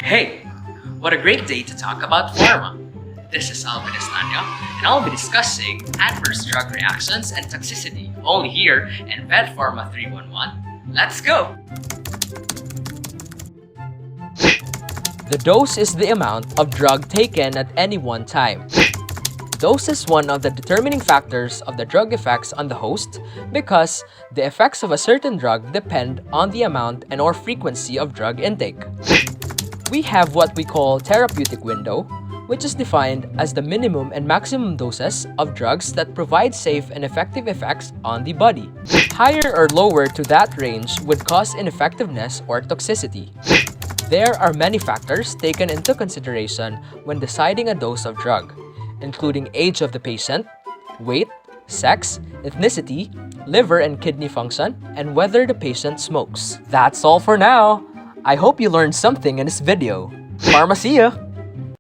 Hey, what a great day to talk about pharma. This is Alvin Estanya, and I'll be discussing adverse drug reactions and toxicity only here in Vet Pharma 311. Let's go! The dose is the amount of drug taken at any one time. Dose is one of the determining factors of the drug effects on the host because the effects of a certain drug depend on the amount and/or frequency of drug intake. We have what we call therapeutic window, which is defined as the minimum and maximum doses of drugs that provide safe and effective effects on the body. Higher or lower to that range would cause ineffectiveness or toxicity. There are many factors taken into consideration when deciding a dose of drug, including age of the patient, weight, sex, ethnicity, liver and kidney function, and whether the patient smokes. That's all for now. I hope you learned something in this video. Pharma, see ya!